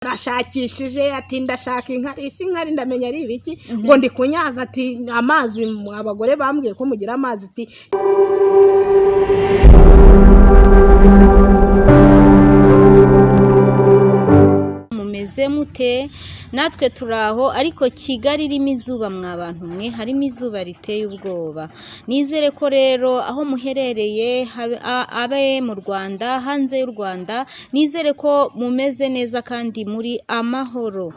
arashakishije ati ndashaka inkari isi inkari ndamenya ari ibiki ngo ndi kunyaza ati amazi abagore bambwiye ko mugira amazi ati mumeze mute natwe turaho ariko Kigali irimo izuba mwabantu mwe harimo izuba riteye ubwoba nizere ko rero aho muherereye abe mu Rwanda hanze y'u Rwanda nizere ko mumeze neza kandi muri amahoro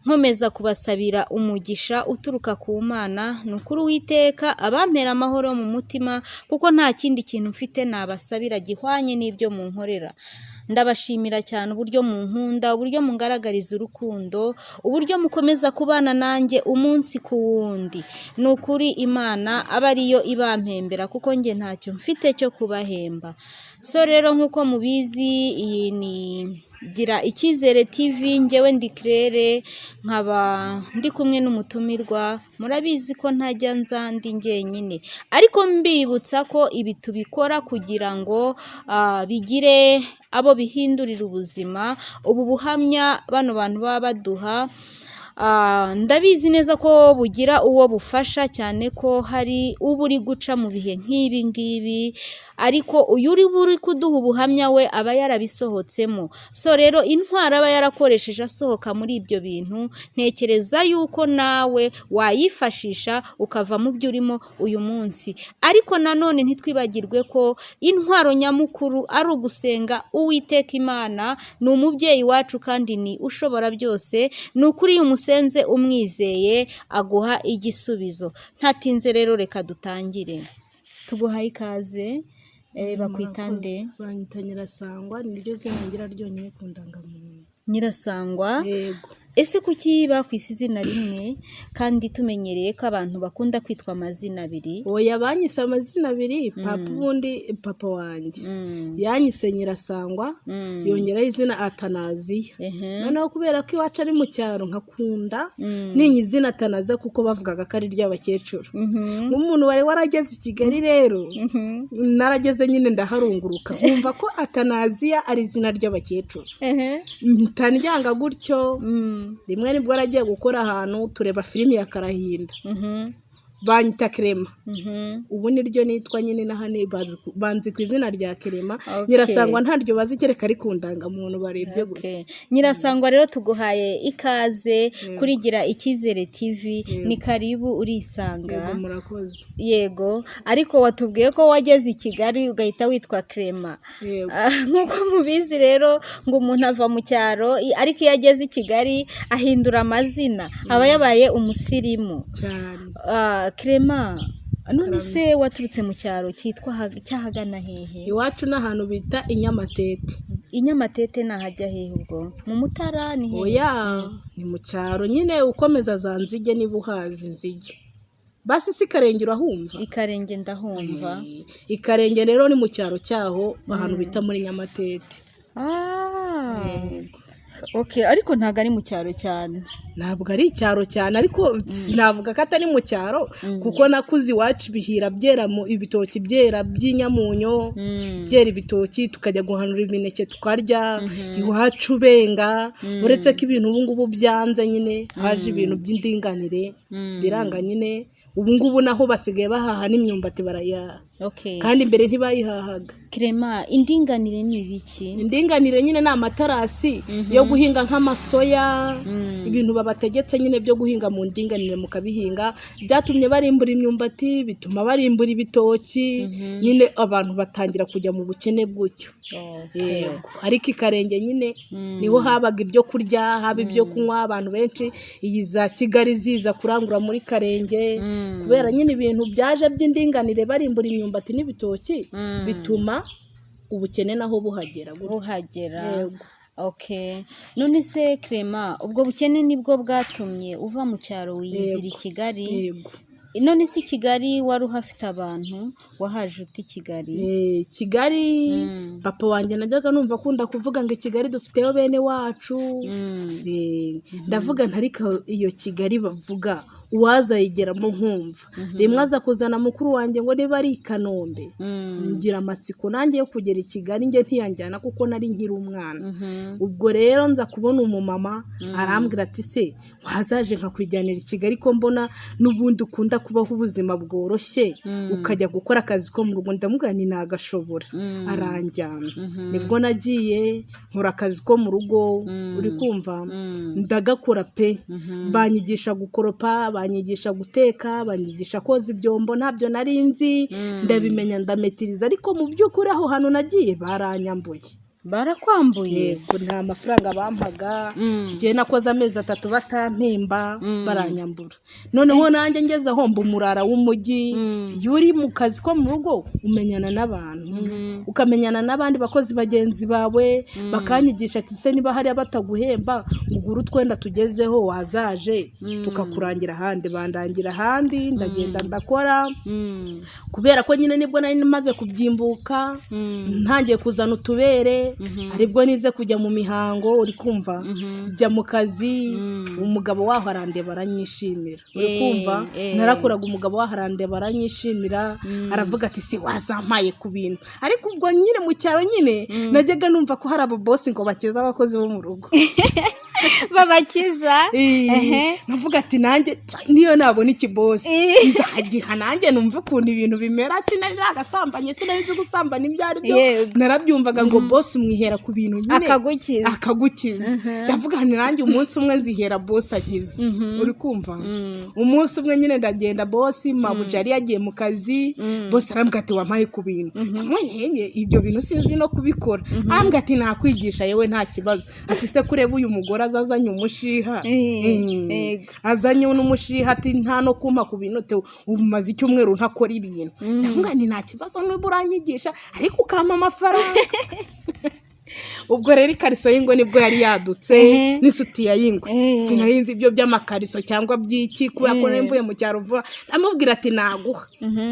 nkomeza kubasabira umugisha uturuka ku Mana nukuri Uwiteka abampera amahoro mu mutima kuko nta kindi kintu mfite nabasabira gihwanye n'ibyo munkorera ndabashimira cyane uburyo munkunda uburyo mungaragariza urukundo uburyo mukomeza kubana nanjye umunsi ku wundi nukuri Imana aba ariyo ibampembera kuko nge ntacyo mfite cyo kubahemba so rero nkuko mubizi iyi ni Gira Icyizere TV ngewe ndi Claire nkaba ndi kumwe n'umutumirwa murabizi ko ntajya nza ndi ngenyine ariko mbibutsa ko ibi tubikora kugira ngo bigire abo bihindurira ubuzima ubu buhamya bano bantu baba baduha ndabizi neza ko bugira uwo bufasha cyane ko hari uburi guca mu bihe nk'ibi ngibi ariko uyu uri buri kuduha ubuhamya we aba yarabisohotsemo so rero intwara aba yarakoresheje asohoka muri ibyo bintu ntekereza yuko nawe wayifashisha ukava mu byo urimo uyu munsi ariko nanone ntitwibagirwe ko intwaro nyamukuru ari ugusenga Uwiteka Imana ni umubyeyi wacu kandi ni ushobora byose ni ukuri umusenze umwizeye aguha igisubizo ntatinze rero reka dutangire tuguhaye ikaze bakwitande banyita Nyirasangwa niryo zina ngira ryonyine ku ndangamuntu Nyirasangwa yego ese kuki bakwise izina rimwe kandi tumenyereye ko abantu bakunda kwitwa amazina abiri oya banyise amazina abiri papa ubundi papa wanjye yanyise Nyirasangwa yongeraho izina Atanaziya noneho kubera ko iwacu ari mu cyaro nkakunda ninyi izina Atanaziya kuko bavugaga ko ari ry'abakecuru nk'umuntu wari warageze i Kigali rero narageze nyine ndaharunguruka nkumva ko Atanaziya ari izina ry'abakecuru ntandyanga gutyo rimwe nibwo aragiye gukora ahantu tureba filimi ya Karahinda banyita Clement ubu niryo nitwa nyine nahane banzi ku izina rya Clement Nyirasangwa ntaryo bazigereka ari ku ndangamuntu barebye gusa Nyirasangwa rero tuguhaye ikaze kuri Gira Icyizere TV ni karibu urisanga murakoze yego ariko watubwiye ko wageze i Kigali ugahita witwa Clement nkuko mubizi rero ngo umuntu ava mu cyaro ariko iyo ageze i Kigali ahindura amazina aba yabaye umusirimu cyane Clement none se waturutse mu cyaro cyitwa cyahagana hehe iwacu n'ahantu bita Inyamatete Inyamatete nahajya hehe ubwo mu Mutara ni hehe oya ni mu cyaro nyine ukomeza za Nzige niba uhazi Nzige basi si Karenge urahumva Ikarenge ndahumva Ikarenge rero ni mu cyaro cyaho ahantu bita muri Nyamatete Okay ariko ntago ari mu cyaro cyane ntabwo ari icyaro cyane ariko sinavuga ko atari mu cyaro kuko nakuze iwacu bihira byera mu ibitoki byera by'inyamunyo byera ibitoki tukajya guhanura imineke tukarya iwacu benga uretse ko ibintu ubu ngubu byanze nyine haje ibintu by'indinganire biranga nyine ubu ngubu naho basigaye bahaha n'imyumbati barayaha kandi mbere ntibayihahaga Clement indinganire ni ibiki indinganire nyine ni amatarasi yo guhinga nk'amasoya ibintu babategetse nyine byo guhinga mu ndinganire mukabihinga byatumye barimbura imyumbati bituma barimbura ibitoki nyine abantu batangira kujya mu bukene bw'ucyo yego ariko Ikarenge nyine niho habaga ibyo kurya haba ibyo kunywa abantu benshi iyi za Kigali ziza kurangura muri Karenge kubera nyine ibintu byaje by'indinganire barimbura imyumbati n'ibitoki bituma ubukene naho buhagera none se Clement ubwo bukene nibwo bwatumye uva mu cyaro wiyizira i Kigali none si Kigali wari uhafite abantu wahaje uti Kigali Kigali papa wanjye najyaga numva akunda kuvuga ngo Kigali dufiteyo bene wacu ndavuga ntariko iyo Kigali bavuga uwaza yigeramo nkumva rimwe aza kuzana mukuru wanjye ngo niba ari i Kanombe ngira amatsiko nanjye yo kugera i Kigali njye ntiyanjyana kuko nari nkiri umwana ubwo rero nza kubona umumama arambwira ati se wazaje nkakwijyanira i Kigali ko mbona n'ubundi ukunda kubaho ubuzima bworoshye ukajya gukora akazi ko mu rugo ndamubwira ni nagashobora aranjyana nibwo nagiye nkora akazi ko mu rugo uri kumva ndagakora pe banyigisha gukoropa banyigisha guteka banyigisha koza ibyombo ntabyo nari nzi ndabimenya ndametiriza ariko mu by'ukuri aho hantu nagiye baranyambuye barakwambuye nta mafaranga bampaga njye nakoze amezi 3 batampemba baranyambura noneho nanjye ngeze aho mba umurara w'umujyi iyo uri mu kazi ko mu rugo umenyana n'abantu ukamenyana n'abandi bakozi bagenzi bawe bakanyigisha ati se niba hari abataguhemba ugura utwenda tugezeho wazaje tukakurangira ahandi bandangira ahandi ndagenda ndakora kubera ko nyine nibwo nari maze kubyimbuka ntangiye kuzana utubere aribwo nize kujya mu mihango uri kumva jya mu kazi umugabo waho arandeba aranyishimira uri kumva narakoraga umugabo waho arandeba aranyishimira aravuga ati si wazampaye ku bintu ariko ubwo nyine mu cyaro nyine najyaga numva ko hari ababosi ngo bakeza abakozi bo mu rugo babakiza navuga ati nanjye niyo nabona ikibosi nzagiha nanjye numva ukuntu ibintu bimera sinari nagasambanye sinari nzi gusambana ibyo ari byo narabyumvaga ngo bosi umwihera ku bintu nyine akagukiza ndavuga nti nanjye umunsi umwe nzihera bosi agize uri kumva umunsi umwe nyine ndagenda bosi mabuja yari yagiye mu kazi bosi arambwira ati wampaye ku bintu mwenye ibyo bintu sinzi no kubikora arambwira ati nakwigisha yewe nta kibazo ati se kureba uyu mugore azazanye umushiha azanye n'umushiha ati nta no kumpa ku bintu te umaze icyumweru ntakora ibintu ndavuga nti nta kibazo n'ubwo uranyigisha ariko ukampa amafaranga ubwo rero ikariso y'ingwe nibwo yari yadutse n'isutiya y'ingwe sinarinzi ibyo by'amakariso cyangwa by'iki kubera ko nemvuye mu cyaro vuba amubwira ati naguha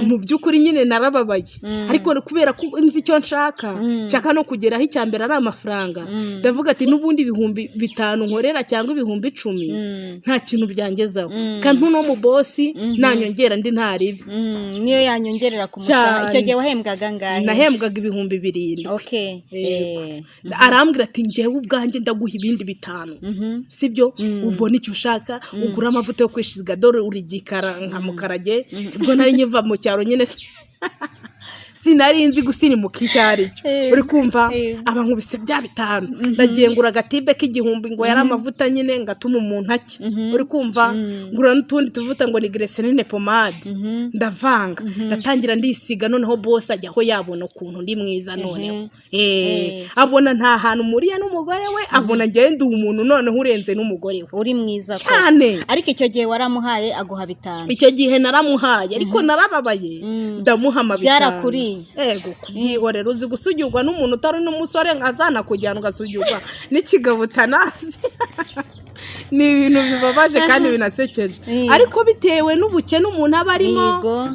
mu by'ukuri nyine narababaye ariko kubera ko nzi icyo nshaka no kugeraho icyambere ari amafaranga ndavuga ati n'ubundi 5,000 nkorera cyangwa 10,000 nta kintu byangezaho kandi no mu bosi nanyongera ndi ntaribi niyo yanyongerera ku mushahara icyo gihe wahembwaga ngahe nahembwaga 7,000 okay arambwira ati njyewe ubwanjye ndaguha ibindi 5 sibyo ubona icyo ushaka ugura amavuta yo kwishyiga dore urigikara nka mukarage ubwo nari nyiva mu cyaro nyine sinari nzi gusirimuka icyari cyo uri kumva abankubise bya 5 ndagiye ngura agatibe k'igihumbi ngo yari amavuta nyine ngatuma umuntu aki uri kumva ngura n'utundi tuvuta ngo ni glycerine pomade ndavanga ndatangira ndisiga noneho boss ajya aho yabona ukuntu ndi mwiza noneho abona nta hantu muriya n'umugore we abona ngende umuntu noneho urenze n'umugore we uri mwiza cyane ariko icyo gihe waramuhaye aguha 5 icyo gihe naramuhaye ariko narababaye ndamuha 5 byarakuriye ego kubyihorera uzi gusujyurwa n'umuntu utari n'umusore nkazana kujyana ugasujyurwa n'ikigabo utanazi ni ibintu bibabaje kandi binasekeje ariko bitewe n'ubukene umuntu aba arimo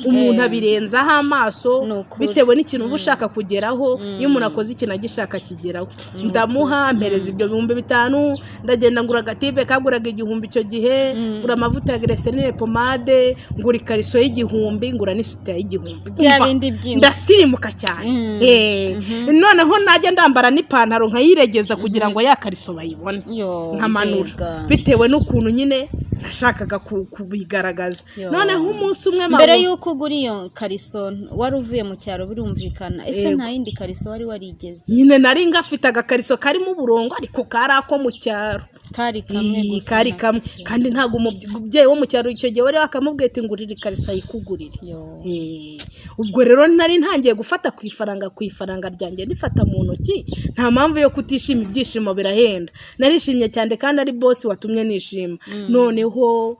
umuntu abirenzaho amaso bitewe n'ikintu uba ushaka kugeraho iyo umuntu akoze ikintu agishaka kigeraho ndamuha mpereza ibyo 5,000 ndagenda ngura agatibe kaguraga 1,000 icyo gihe ngura amavuta ya glycerine pomade ngura ikariso y'1,000 ngura n'isuti y'1,000 ndasirimuka cyane noneho najya ndambara n'ipantaro nkayiregeza kugira ngo ya kariso bayibone nkamanura bitewe n'ukuntu nyine nashakaga kubigaragaza noneho umunsi umwe mbere yuko ugura iyo kariso wari uvuye mu cyaro birumvikana ese nta yindi kariso wari warigeze nyine nari ngafite agakariso karimo uburongo ariko karako mu cyaro kari kamwe gusa kari kamwe kandi ntago umubyeyi wo mu cyaro icyo gihe wari wakamubwiye ati ngurira ikariso ayikugurire ubwo rero nari ntangiye gufata ku ifaranga ryanjye ndifata mu ntoki nta mpamvu yo kutishima ibyishimo birahenda narishimye cyane kandi ari boss watumye nishima noneho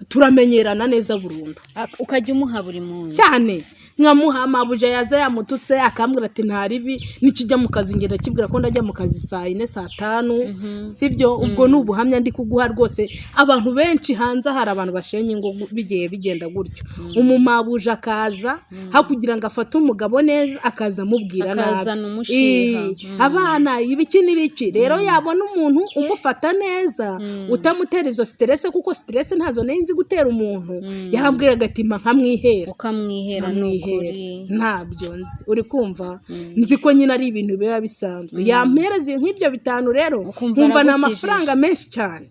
turamenyerana neza burundu ukajya umuha buri munsi cyane nkamuha mabuja yaza yamututse akambwira ati ntaribi nikijya mu kazi ngenda kibwira ko ndajya mu kazi saa 4 saa 5 sibyo ubwo nubuhamya ndi kuguha rwose abantu benshi hanze hari abantu bashenye ngo bigiye bigenda gutyo umumabuja akaza hakugira ngo afate umugabo neza akaza mubwira nabi abana ibiki n'ibiki rero yabona umuntu umufata neza utamutera izo stress kuko stress ntazo nenzi gutera umuntu yarambwiye agatima nkamwihera ukamwihera n'ukuri ntabyo nzi uri kumva nzi ko nyine ari ibintu biba bisanzwe yampereza nk'ibyo 5 rero nkumva na amafaranga menshi cyane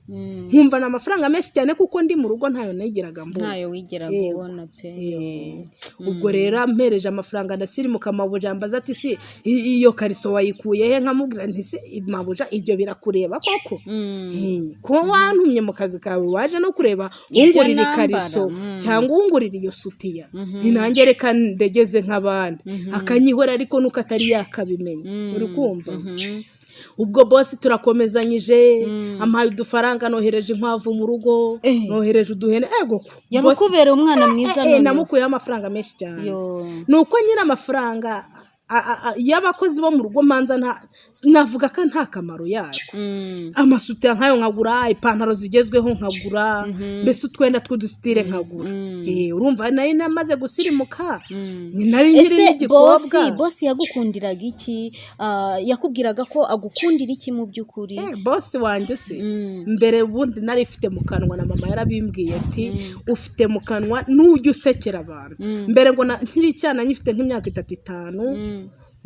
nkumva na amafaranga menshi cyane kuko ndi mu rugo ntayo nagiraga mbona ntayo wigeraga ubona pe ubwo rero ampereje amafaranga ndasirimuka mabuja ambaza ati si iyo kariso wayikuye he nkamubwira nti se mabuja ibyo birakureba koko ko wantumye mu kazi kawe waje no kureba ungurira ikariso cyangwa ungurira iyo sutiya nanjye reka ndegeze nk'abandi akanyihora ariko nuko atari yakabimenya uri kumva ubwo boss turakomezanyije ampaye udufaranga nohereje inkwavu mu rugo nohereje uduhene yamukubera umwana mwiza none namukuye amafaranga menshi cyane nuko nyine amafaranga y'abakozi bo mu rugo manza navuga ko nta kamaro yako amasutiya nkayo nkagura ipantaro zigezweho nkagura mbese utwenda tw'udusitire nkagura urumva nari namaze gusirimuka nari nkiri n'igikobwa boss yagukundiraga iki yakubwiraga ko agukundira iki mu by'ukuri boss wanjye se mbere bundi nari ifite mu kanwa na mama yarabimbwiye ati ufite mu kanwa n'ujya usekera abantu mbere ngo nkiri cyana nyifite nk'imyaka 3-5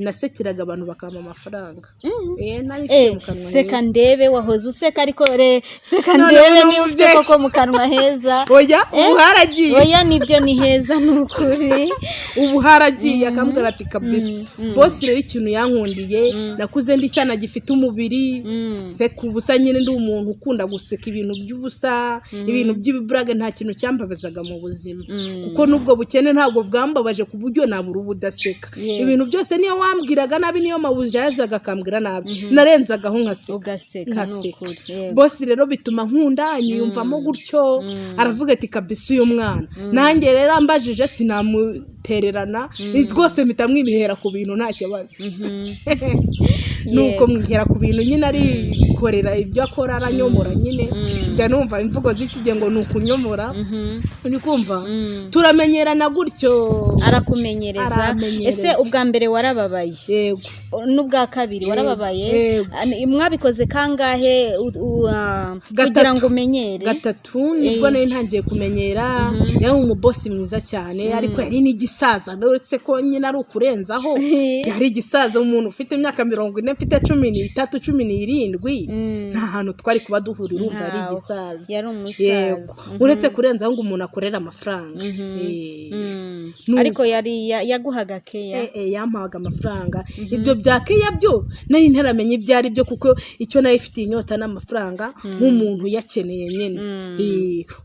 nasekeraga abantu bakama amafaranga seka ndebe wahoze useka ariko seka ndebe niba ufite koko mu kanwa heza oya ubuharagiye oya nibyo ni heza n'ukuri ubuharagiye akambwira ati kabisa boss rero ikintu yankundiye nakuze ndi cyana gifite umubiri seka ubusa nyine ndi umuntu ukunda guseka ibintu by'ubusa ibintu by'ibibrage nta kintu cyambabazaga mu buzima kuko nubwo bukene ntabwo bwambabaje ku buryo nabura ubudaseka ibintu byose niyo wambwiraga nabi niyo mabuja yazaga akambwira nabi narenzagaho ugaseka boss rero bituma nkunda nyiyumvamo gutyo aravuga ati kabisa uyu mwana nanjye rero ambajije sinamutererana rwose mpita mwibihera ku bintu nta kibazo nuko mwihera ku bintu nyine ari korera ibyo akora aranyomora nyine njya numva imvugo z'ikige ngo nukunyomora uri kumva turamenyerana gutyo arakumenyereza ese ubwa mbere warababaye yego n'ubwa kabiri warababaye mwabikoze kangahe kugira ngo umenyere 3 nibwo nari ntangiye kumenyera yari umubosi mwiza cyane ariko yari n'igisaza ndetse ko nyine ari ukurenzaho yari igisaza umuntu ufite imyaka 40 mfite 13 17 nta hantu twari kuba duhurira urumva ari igisaza yari umusaza uretse kurenzaho ngo umuntu akorera amafaranga ariko yari yaguhaga keya yampaga amafaranga ibyo bya keya byo nari ntaramenye ibyo ari byo kuko icyo nayo ifite inyota n'amafaranga nk'umuntu yakeneye nyine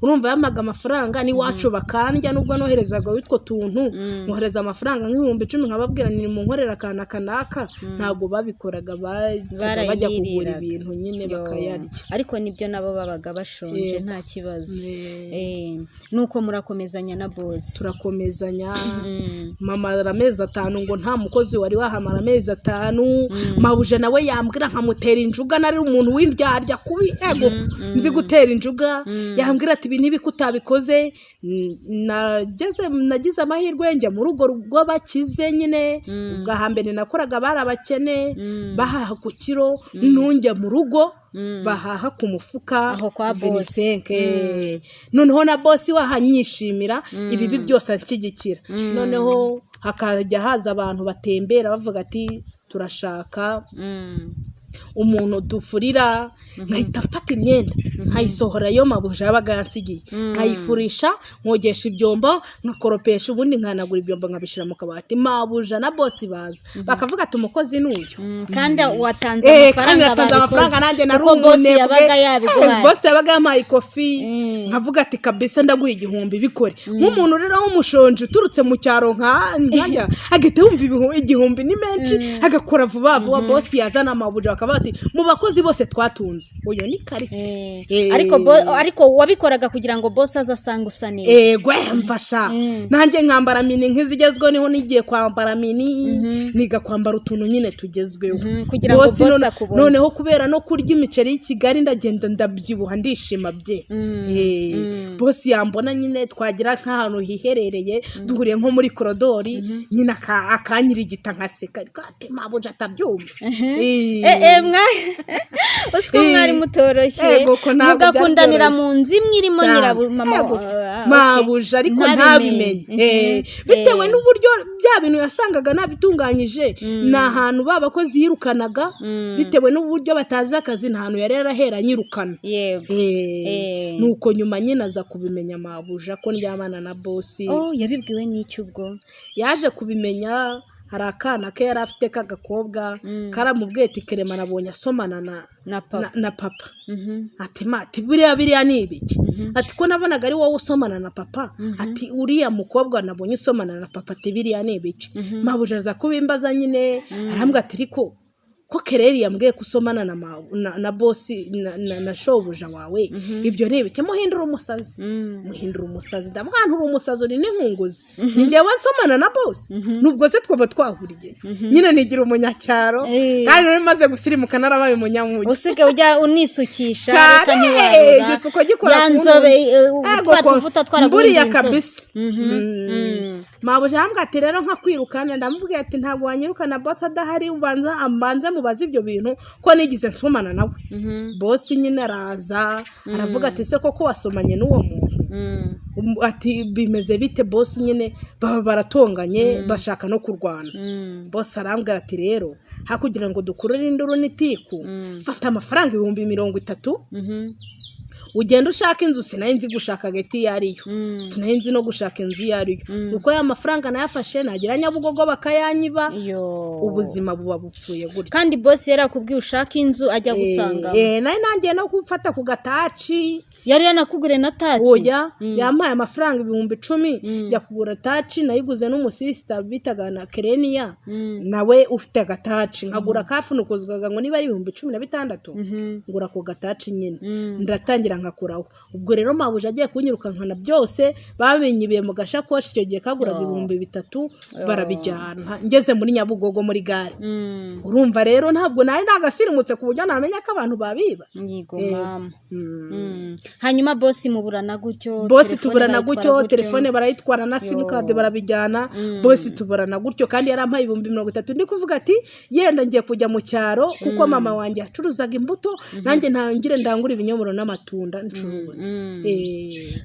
urumva yamaga amafaranga ni wacu bakandya nubwo noherezaga witwo tuntu nohereza amafaranga nk'ibihumbi 10 nkababwira ni mu nkorera kana kanaka ntago babikoraga bajya kugura ibintu nyine bakayarya ariko nibyo nabo babaga bashonje nta kibazo nuko murakomezanya na boss turakomezanya mama amezi 5 ngo nta mukozi wari wahamara amezi 5 mabuje nawe yambwira nkamutera injuga nari umuntu w'indyarya kubi nzi gutera injuga yambwira ati ibi nibi kutabikoze nagize amahirwe njya mu rugo rw'abakize nyine ubwahambere nakoraga barabakene bahaha ku kiro nunjya mu rugo bahaha ku mufuka aho kwa boss noneho na boss wahanyishimira ibibi byose anshyigikira noneho hakajya haza abantu batembera bavuga ati turashaka umuntu dufurira nkahita mfata imyenda nkayisohora yo mabuja yabaga yansigiye nkayifurisha nkogesha ibyombo nkakoropesha ubundi nkanagura ibyombo nkabishira mu kabati mabuja na boss baza bakavuga ati umukozi n'uyu kandi watanze amafaranga nanjye nari umunebwe boss yabaga yampaye ikofi nkavuga ati kabisa ndaguha 1000 bikore nk'umuntu rero w'umushonje uturutse mu cyaro nkajya agite wumva 1000 ni menshi agakora vuba vuba boss yazana mabuja akavuga ati mu bakozi bose twatunze uyo ni kare ariko wabikoraga kugira ngo boss azasanga usa neza mfasha nanjye nkambara mini nk'izigezweho niho nigiye kwambara mini niga kwambara utuntu nyine tugezweho kugira ngo boss akubone noneho kubera no kurya imiceri y'Ikigali ndagenda ndabyibuha ndishima bye boss yambona nyine twagira nk'ahantu hiherereye duhuriye nko muri korodori nyine akanyirigita nkaseka ati mabuja atabyumva usiko mwari mutoroshye mugakundanira mu nzu imwe irimo mabuja ariko ntabimenye bitewe n'uburyo bya bintu yasangaga nabitunganyije na hantu babakozi yirukanaga bitewe n'uburyo batazi akazi nta hantu yari yarahera nyirukana nuko nyuma nyine aza kubimenya mabuja ko ndyamana na boss yabibwiwe n'icyo ubwo yaje kubimenya hari akana ke yari afite k'agakobwa karamubwiye ati Kerema nabonye asomana na papa ati biriya ni ibiki ati ko nabonaga ari wowe usomana na papa ati uriya mukobwa nabonye usomana na papa ati biriya ni ibiki mabuja aza kubimbaza nyine arambwira ati ariko ko Kereri yambwiye kusomana na boss na shobuja wawe ibyo ni ibiki muhindura umusazi ndamwantura umusazi uri n'inkunguzi njyewe nsomana na boss nubwo se twaba twahuriye nyine nigira umunyacyaro kandi nari maze gusirimuka narabaye umunyamugi usige ujya unisukisha reka ntiwarura igisuko gikora yanzobe twatuvuta twaraguye kabisa mabuja yambwiye ati rero nka kwirukana ndamubwiye ati ntabwo wanyirukana boss adahari ambanze mubaza ibyo bintu ko nigize nsomana nawe boss nyine araza aravuga ati se koko wasomanye n'uwo muntu ati bimeze bite boss nyine baba baratonganye bashaka no kurwana boss arambwira ati rero hakugira ngo dukurure induru n'itiku fata amafaranga 30,000 ugenda ushaka inzu sinayinzi gushaka geti yariyo sinayinzi no gushaka inzu yariyo uko ya mafaranga nayafashe nagira Nyabugogo bakayanyiba ubuzima buba bupfuye gutya kandi boss yarakubwiye ushaka inzu ajya gusanga nayi nangiye no gufata ku gataci yari yanakugure na taci oya yampaye amafaranga 10,000 jya kugura taci nayiguze n'umusista bitaga na Kerenia nawe ufite agataci nkagura kafunukozwaga ngo niba ari 16,000 ngura ku gataci nyine ndatangira nkakuraho ubwo rero mabuja agiye kunyirukankana byose babinyibiye mu gashakoshi icyo gihe kaguraga 3,000 barabijyana ngeze muri Nyabugogo muri gare urumva rero ntabwo nari nagasirimutse ku buryo namenya ko abantu babiba yigo mama hanyuma boss muburana gutyo tuburana gutyo telefone barayitwara na sim card barabijyana boss tuburana gutyo kandi yarampaye 30,000 ndi kuvuga ati yenda ngiye kujya mu cyaro kuko mama wanjye acuruzaga imbuto nanjye ntangire ndangura ibinyomoro n'amatunda ncuruza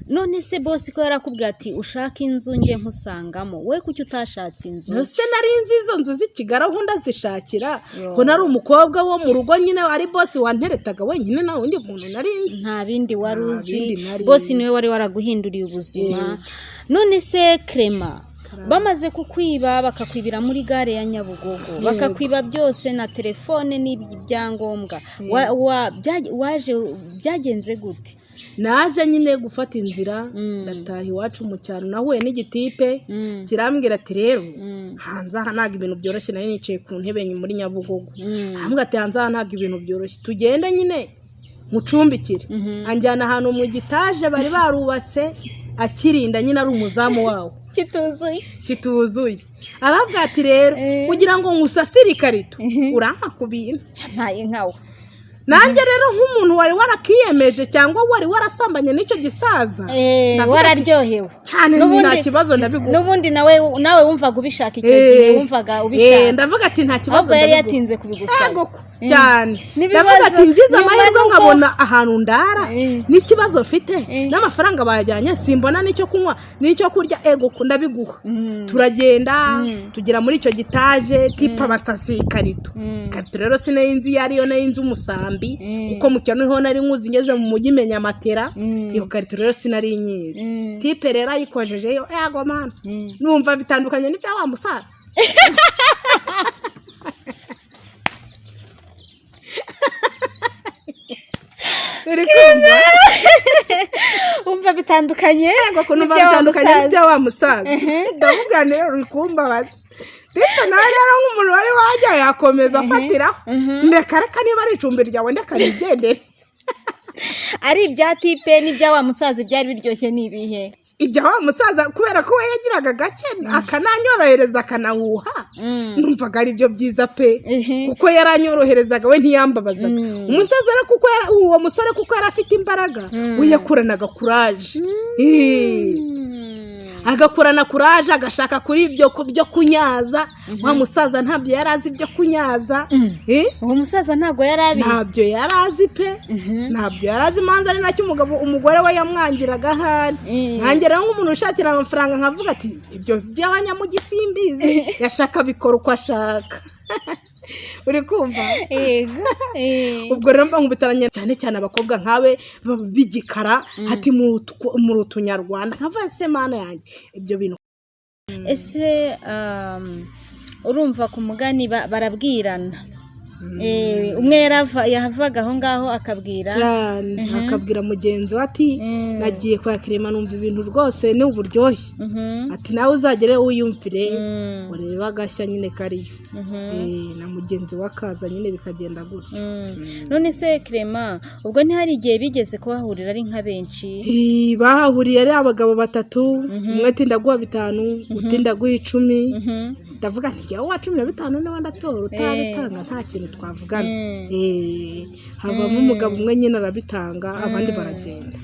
none se boss ko yarakubwiye ati ushaka inzu ngiye nkusangamo we kuki utashatse inzu nose nari izo nzu z'Ikigara aho ndazishakira ko nari umukobwa wo mu rugo nyine ari boss wanteretaga wenyine nawe undi muntu nari nta bindi waruzi boss niwe wari waraguhinduriye ubuzima none se Kerema bamaze kukwiba bakakwibira muri gare ya Nyabugogo bakakwiba byose na telefone n'ibyangombwa waje byagenze gute naje nyine gufata inzira ndataha iwacu mu cyaro nahuye n'igitipe kirambwira ati rero hanze aha ntago ibintu byoroshye nari nicaye ku ntebe muri Nyabugogo ambwira ati hanze aha ntago ibintu byoroshye tugende nyine mucumbikire anjyana ahantu mu gitaje bari barubatse akirinda nyine ari umuzamu wawo kituzuye aravuga ati rero kugira ngo nkusasire ikarito urampa ku bintu yampaye nkawe nanjye rero nk'umuntu wari warakiyemeje cyangwa wari warasambanye n'icyo gisaza wararyohewe cyane nta kibazo ndabiguha n'ubundi nawe wumvaga ubishaka icyo gihe wumvaga ubishaka ndavuga ati nta kibazo ndabiguha yari yatinze kubigusaba cyane ndavuga ati ngize amahirwe nkabona ahantu ndara n'ikibazo mfite n'amafaranga bayajyanye simbona n'icyo kunywa n'icyo kurya ndabiguha turagenda tugera muri icyo gitaje tipa batasi ikarito rero sinayinzu yariyo nayinzu umusambi uko mu cyano niho nari nkuzi ngeze mu mujyi menya matera iyo karito rero sinari nyizi tipe rero ayikojejeyo yego mana numva bitandukanye n'ibya wa musaza umva bitandukanye ngo kunumva bitandukanye n'ibya wa musaza ndavuga rero rikumbabaza ndetse nawe rero nk'umuntu wari wajya yakomeza afatiraho ndeka reka niba ari icumbi ryawe ndeka nigendere. ari ibya tipe n'ibya wa musaza byari biryoshye n'ibihe? Ibya wa musaza kubera ko we yagiraga gake akananyorohereza akanahuha numvaga ari byo byiza pe kuko yaranyoroherezaga we ntiyambabazaga. Umusaza rero kuko uwo musore kuko yari afite imbaraga we yakuranaga kuraje agakurana kuraje agashaka kuri ibyo byo kunyaza. Wa musaza ntabyo yari azi ibyo kunyaza. Uwo musaza ntabwo yari abizi. Ntabyo yari azi pe ntabyo yari azi manza ari nacyo umugore we yamwangiraga ahari. Nanjye rero nk'umuntu ushakira amafaranga nkavuga ati ibyo by'abanyamugi simbizi yashaka bikora uko ashaka. Uri kumva? Yego. Ubwo rero mbangubitaranye cyane cyane abakobwa nkawe bigikara hati mu rutunyarwanda nkavuga se mana yanjye ibyo bintu. Ese urumva ku mugani barabwirana umwe yahavaga aho ngaho akabwira cyane akabwira mugenzi we ati nagiye kwa Kirema numva ibintu rwose ni uburyohe ati nawe uzagere uyumvire urebe agashya nyine kariyo na mugenzi we akaza nyine bikagenda gutyo. None se Kirema ubwo ntihari igihe bigeze kuhahurira ari nka benshi? Bahahuriye ari abagabo batatu umwe ati ndaguha 5 uti ndaguha 10 ndavuga nti jya wa 15 niba ndatora utabitanga nta kintu twavugana. Havamo umugabo umwe nyine arabitanga abandi baragenda.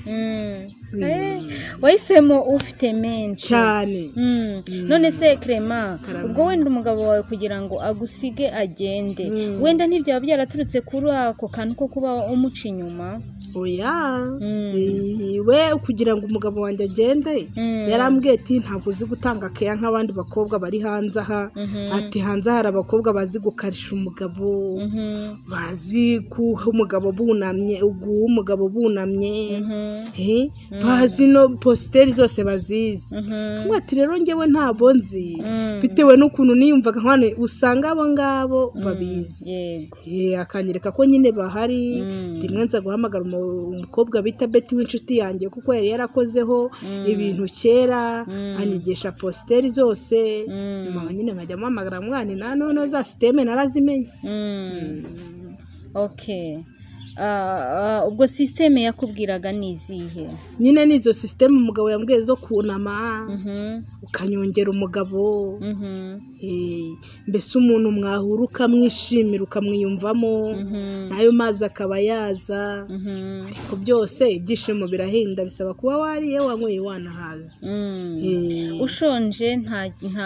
Wahisemo ufite menshi cyane. None se Kirema ubwo wenda umugabo wawe kugira ngo agusige agende wenda ntibyaba byaraturutse kuri ako kantu ko kuba umuca inyuma? Oya we kugira ngo umugabo wanjye agende yarambwiye ati ntabwo uzi gutanga keya nk'abandi bakobwa bari hanze aha. Ati hanze hari abakobwa bazi gukarisha umugabo bazi kuha umugabo bunamye umugabo bunamye bazi no posteri zose bazizi. Ati rero njyewe ntabwo nzi bitewe n'ukuntu niyumvaga nkane usanga abo ngabo babizi. Akanyereka ko nyine bahari rimwe nza guhamagara umukobwa bita Betty w'inshuti yanjye kuko yari yarakozeho ibintu kera anyigisha posteri zose nyine nkajya mpamagara mwana none za systeme narazimenye. Okay. Ubwo systeme yakubwiraga nizihe? Nyine nizo systeme umugabo yambwiye zo kunama ukanyongera umugabo mbese umuntu mwahura ukamwishimira ukamwiyumvamo nayo mazi akaba yaza. Ariko byose ibyishimo birahinda bisaba kuba wariye wanyweye wanahaza. Ushonje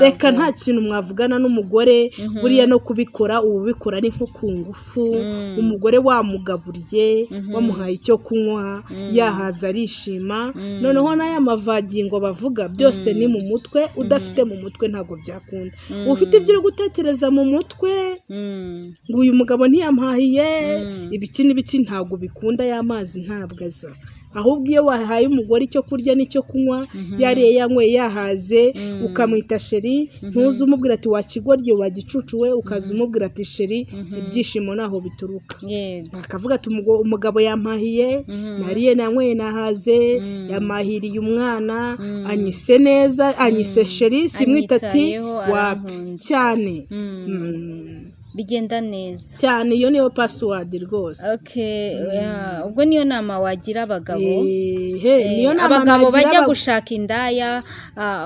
reka nta kintu mwavugana n'umugore buriya no kubikora ubikora ni nko ku ngufu. Umugore wamugaburiye wamuhaye icyo kunywa yahaza arishima. Noneho n'aya mavagingo bavuga byose ni mu mutwe. Udafite mu mutwe ntabwo byakunda. Ufite ibyo uri gutekereza mu mutwe ngo uyu mugabo ntiyampahiye ibiki n'ibiki ntabwo bikunda. y'amazi ntabwo aza. Ahubwo iyo wahaye umugore icyo kurya n'icyo kunywa yariye yanyweye yahaze ukamwita sheri ntuze umubwira ati wakigorye wagicucuwe ukaza umubwira ati sheri ibyishimo naho bituruka. Akavuga ati umugabo yampahiye nariye nanyweye nahaze yamahiriye umwana anyise neza anyise sheri simwita ati wapi cyane. Bigenda neza cyane. Iyo niyo password rwose. Okay. Ubwo niyo nama wagira abagabo niyo nama abagabo bajya gushaka indaya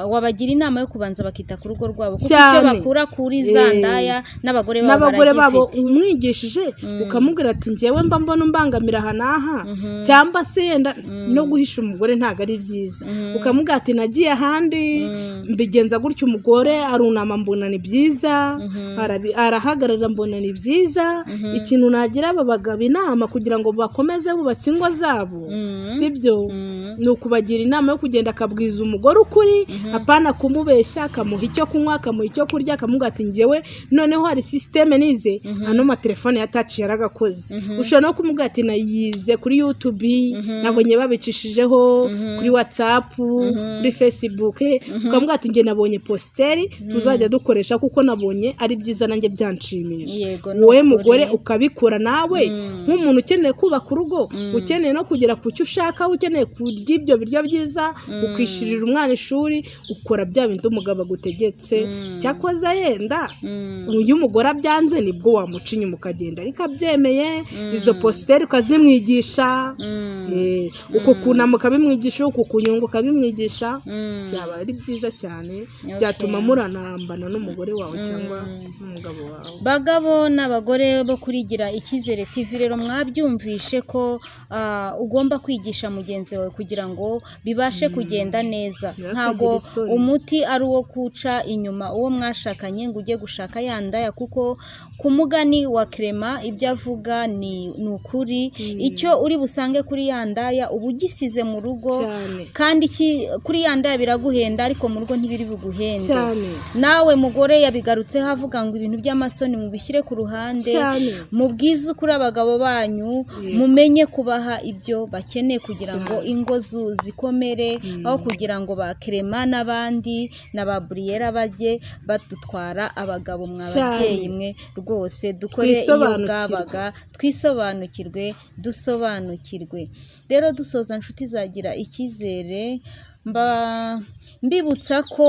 wabagira inama yo kubanza bakita ku rugo rwabo kuko icyo bakura kuri za ndaya n'abagore babo umwigishije ukamubwira ati njyewe mba mbona umbangamira aha n'aha cyangwa se yenda no guhisha umugore ntago ari byiza. Ukamubwira ati nagiye ahandi mbigenza gutyo umugore arunama mbona ni byiza arahagarara mbona ni byiza. Ikintu nagira aba bagabo inama kugira ngo bakomeze bubatse ingo zabo sibyo ni ukubagira inama yo kugenda akabwiza umugore ukuri apana kumubeshya akamuha icyo kunywa akamuha icyo kurya akamubwira ati njyewe noneho hari systeme nize ano matelefone ya touch yaragakoze. Ushobora no kumubwira ati nayize kuri YouTube nabonye babicishijeho kuri WhatsApp kuri Facebook ukamubwira ati nge nabonye posteri tuzajya dukoresha kuko nabonye ari byiza nanjye byanshimisha. Wowe mugore ukabikora nawe nk'umuntu ukeneye kubaka urugo ukeneye no kugera ku cyo ushaka ukeneye urya ibyo biryo byiza ukishyurira umwana ishuri ukora bya bindi umugabo agutegetse cyakoze yenda iyo umugore abyanze nibwo wamuca inyuma ukagenda ariko abyemeye izo positeri ukazimwigisha uko kunama ukabimwigisha uko kunyunga ukabimwigisha byaba ari byiza cyane byatuma muranarambana n'umugore wawe cyangwa n'umugabo wawe. Bagabo n'abagore bo kurigira Icyizere TV rero mwabyumvishe ko ugomba kwigisha mugenzi wawe kugira ngo bibashe kugenda neza. Ntago umuti ari uwo kuca inyuma uwo mwashakanye ngo ujye gushaka yandaya, kuko ku mugani wa Clement ibyo avuga ni ukuri. Icyo uri busange kuri yandaya uba ugisize mu rugo, kandi kuri yandaya biraguhenda ariko mu rugo ntibiri buguhende. Nawe mugore yabigarutseho avuga ngo ibintu by'amasoni mubishyire ku ruhande, mubwize ukuri abagabo banyu, mumenye kubaha ibyo bakeneye kugira ngo ingo zikomere, aho kugira ngo ba Clement n'abandi na ba Briella bajye badutwara abagabo. Mwababyeyi mwe rwose dukore iyo bwabaga, twisobanukirwe dusobanukirwe. Rero dusoza nshuti zagira Icyizere, mbibutsa ko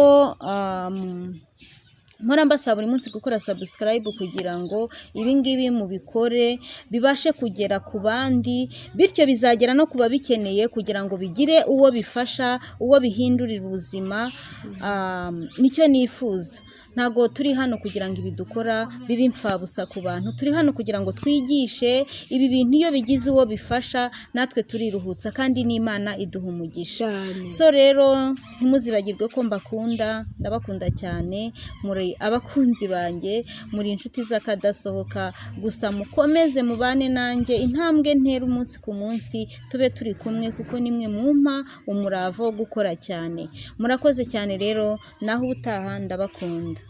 mpora mbasaba buri munsi gukora subscribe kugira ngo ibingibi mubikore bibashe kugera ku bandi, bityo bizagera no kuba bikeneye kugira ngo bigire uwo bifasha, uwo bihindurira ubuzima. Nicyo nifuza. Ntago turi hano kugira ngo ibi dukora bibe impfabusa ku bantu, turi hano kugira ngo twigishe ibi bintu. Iyo bigize uwo bifasha natwe turiruhutsa, kandi n'Imana iduha umugisha. So rero ntimuzibagirwe ko mbakunda, ndabakunda cyane, muri abakunzi banjye, muri inshuti z'akadasohoka. Gusa mukomeze mubane nanjye intambwe ntera umunsi ku munsi, tube turi kumwe kuko nimwe mumpa umurava wo gukora cyane. Murakoze cyane rero, naho ubutaha ndabakunda.